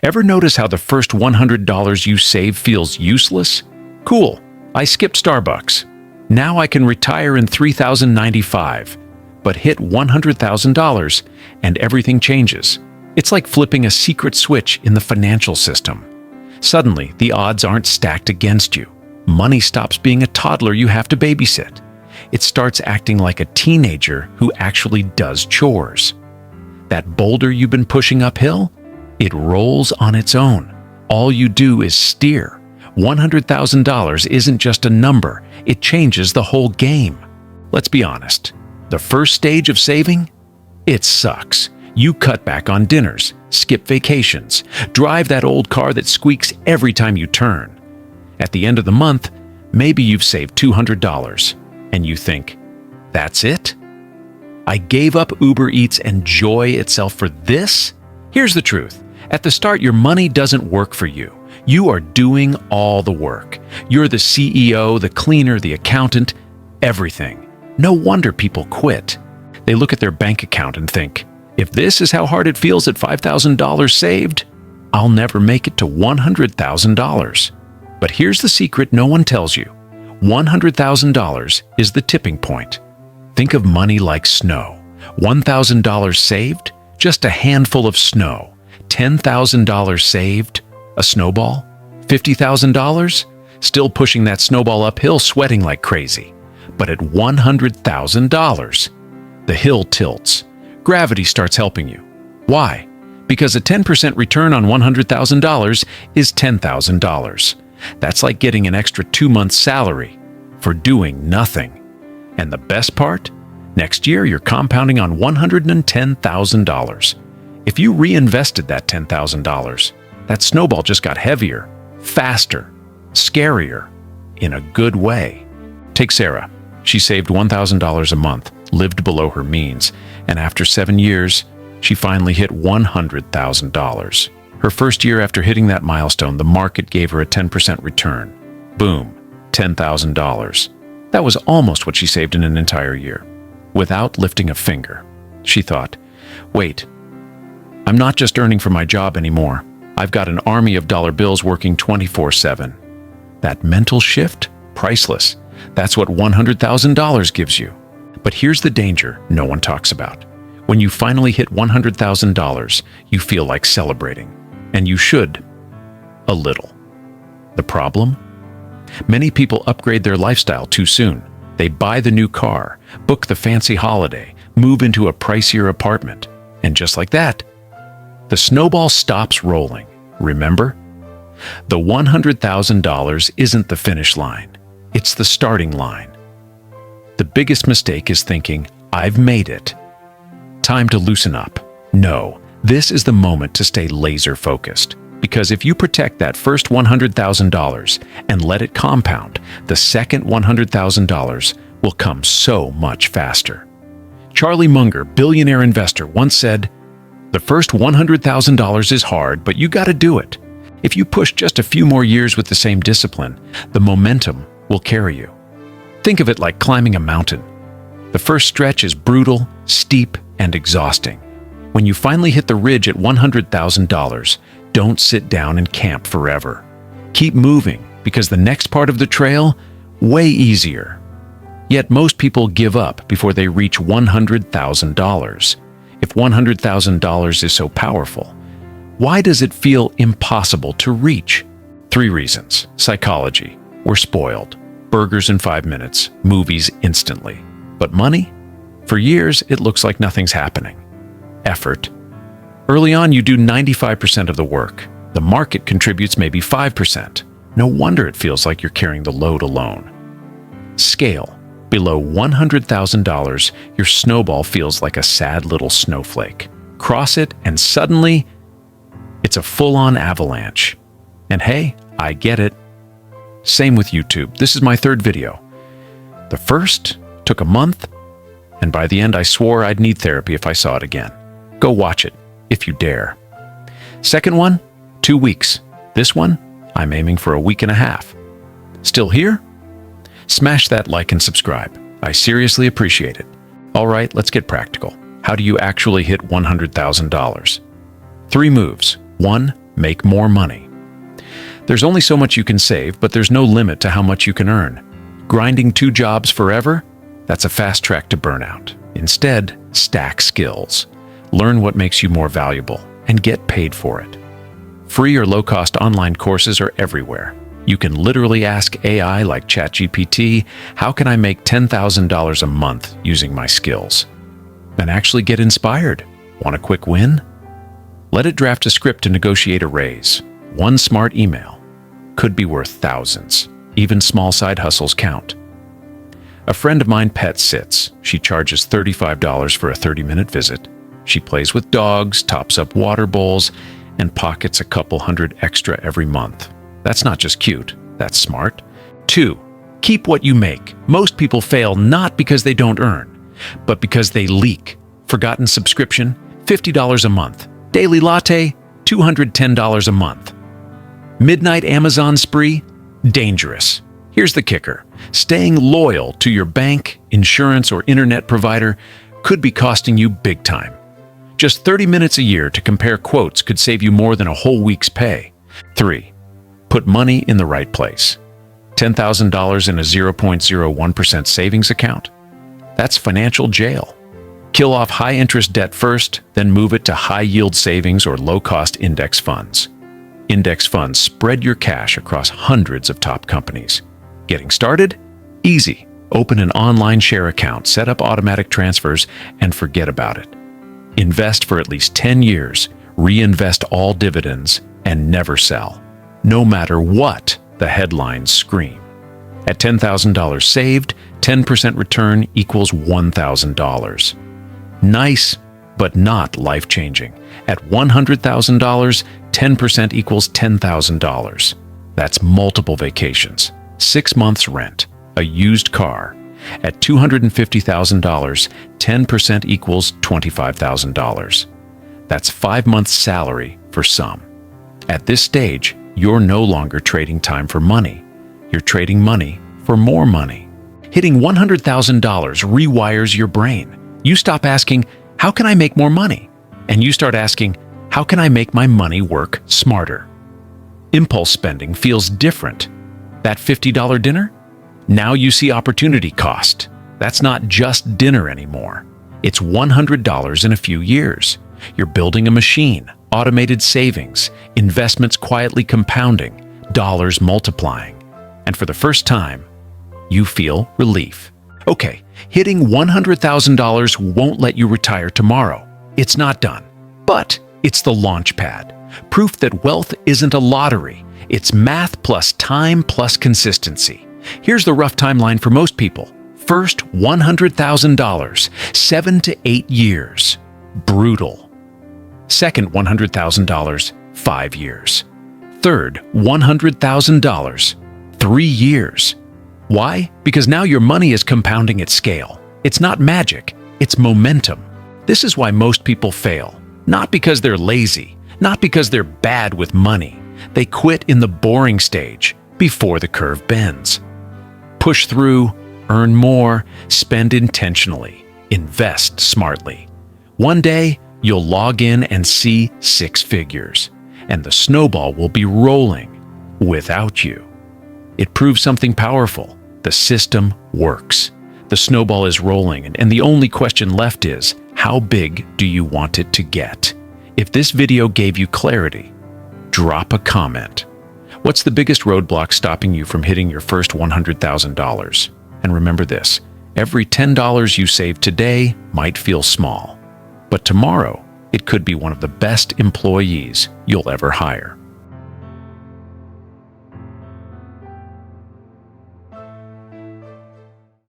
Ever notice how the first $100 you save feels useless? Cool, I skipped Starbucks. Now I can retire in $3,095, but hit $100,000 and everything changes. It's like flipping a secret switch in the financial system. Suddenly, the odds aren't stacked against you. Money stops being a toddler you have to babysit. It starts acting like a teenager who actually does chores. That boulder you've been pushing uphill? It rolls on its own. All you do is steer. $100,000 isn't just a number, it changes the whole game. Let's be honest. The first stage of saving? It sucks. You cut back on dinners, skip vacations, drive that old car that squeaks every time you turn. At the end of the month, maybe you've saved $200, and you think, that's it? I gave up Uber Eats and joy itself for this? Here's the truth. At the start, your money doesn't work for you. You are doing all the work. You're the CEO, the cleaner, the accountant, everything. No wonder people quit. They look at their bank account and think, if this is how hard it feels at $5,000 saved, I'll never make it to $100,000. But here's the secret no one tells you. $100,000 is the tipping point. Think of money like snow. $1,000 saved, just a handful of snow. $10,000 saved, a snowball. $50,000, still pushing that snowball uphill, sweating like crazy. But at $100,000, the hill tilts. Gravity starts helping you. Why? Because a 10% return on $100,000 is $10,000. That's like getting an extra 2 months' salary for doing nothing. And the best part? Next year, you're compounding on $110,000. If you reinvested that $10,000, that snowball just got heavier, faster, scarier, in a good way. Take Sarah. She saved $1,000 a month, lived below her means, and after 7 years, she finally hit $100,000. Her first year after hitting that milestone, the market gave her a 10% return. Boom, $10,000. That was almost what she saved in an entire year, without lifting a finger. She thought, wait, I'm not just earning for my job anymore. I've got an army of dollar bills working 24/7. That mental shift? Priceless. That's what $100,000 gives you. But here's the danger no one talks about. When you finally hit $100,000, you feel like celebrating. And you should. A little. The problem? Many people upgrade their lifestyle too soon. They buy the new car, book the fancy holiday, move into a pricier apartment. And just like that, the snowball stops rolling. Remember? The $100,000 isn't the finish line. It's the starting line. The biggest mistake is thinking, I've made it. Time to loosen up. No, this is the moment to stay laser focused. Because if you protect that first $100,000 and let it compound, the second $100,000 will come so much faster. Charlie Munger, billionaire investor, once said, the first $100,000 is hard, but you gotta do it. If you push just a few more years with the same discipline, the momentum will carry you. Think of it like climbing a mountain. The first stretch is brutal, steep, and exhausting. When you finally hit the ridge at $100,000, don't sit down and camp forever. Keep moving, because the next part of the trail, way easier. Yet most people give up before they reach $100,000. If $100,000 is so powerful, why does it feel impossible to reach? 3 reasons. Psychology. We're spoiled. Burgers in 5 minutes, movies instantly. But money? For years, it looks like nothing's happening. Effort. Early on, you do 95% of the work. The market contributes maybe 5%. No wonder it feels like you're carrying the load alone. Scale. Below $100,000, your snowball feels like a sad little snowflake. Cross it, and suddenly, it's a full-on avalanche. And hey, I get it. Same with YouTube. This is my 3rd video. The first took a month, and by the end I swore I'd need therapy if I saw it again. Go watch it, if you dare. Second one, 2 weeks. This one, I'm aiming for a week and a half. Still here? Smash that like and subscribe. I seriously appreciate it. All right, let's get practical. How do you actually hit $100,000? 3 moves. 1. make more money. There's only so much you can save, but there's no limit to how much you can earn. Grinding 2 jobs forever? That's a fast track to burnout. Instead, stack skills. Learn what makes you more valuable and get paid for it. Free or low-cost online courses are everywhere. You can literally ask AI like ChatGPT, how can I make $10,000 a month using my skills? And actually get inspired. Want a quick win? Let it draft a script to negotiate a raise. One smart email could be worth thousands. Even small side hustles count. A friend of mine pet sits. She charges $35 for a 30-minute visit. She plays with dogs, tops up water bowls, and pockets a couple hundred extra every month. That's not just cute, that's smart. 2, keep what you make. Most people fail not because they don't earn, but because they leak. Forgotten subscription, $50 a month. Daily latte, $210 a month. Midnight Amazon spree, dangerous. Here's the kicker. Staying loyal to your bank, insurance, or internet provider could be costing you big time. Just 30 minutes a year to compare quotes could save you more than a whole week's pay. 3, put money in the right place. $10,000 in a 0.01% savings account? That's financial jail. Kill off high-interest debt first, then move it to high-yield savings or low-cost index funds. Index funds spread your cash across hundreds of top companies. Getting started? Easy. Open an online share account, set up automatic transfers, and forget about it. Invest for at least 10 years, reinvest all dividends, and never sell, no matter what the headlines scream. At $10,000 saved, 10% return equals $1,000. Nice, but not life-changing. At $100,000, 10% equals $10,000. That's multiple vacations, 6 months' rent, a used car. At $250,000, 10% equals $25,000. That's 5 months' salary for some. At this stage, you're no longer trading time for money. You're trading money for more money. Hitting $100,000 rewires your brain. You stop asking, how can I make more money? And you start asking, how can I make my money work smarter? Impulse spending feels different. That $50 dinner? Now you see opportunity cost. That's not just dinner anymore. It's $100 in a few years. You're building a machine, automated savings, investments quietly compounding, dollars multiplying. And for the first time, you feel relief. Okay, hitting $100,000 won't let you retire tomorrow. It's not done. But it's the launchpad. Proof that wealth isn't a lottery. It's math plus time plus consistency. Here's the rough timeline for most people. First, $100,000, 7 to 8 years. Brutal. Second, $100,000, 5 years. Third, $100,000, 3 years. Why? Because now your money is compounding at scale. It's not magic, it's momentum. This is why most people fail. Not because they're lazy, not because they're bad with money. They quit in the boring stage, before the curve bends. Push through, earn more, spend intentionally, invest smartly. One day, you'll log in and see 6 figures, and the snowball will be rolling without you. It proves something powerful. The system works. The snowball is rolling, and the only question left is, how big do you want it to get? If this video gave you clarity, drop a comment. What's the biggest roadblock stopping you from hitting your first $100,000? And remember this, every $10 you save today might feel small, but tomorrow it could be one of the best employees you'll ever hire.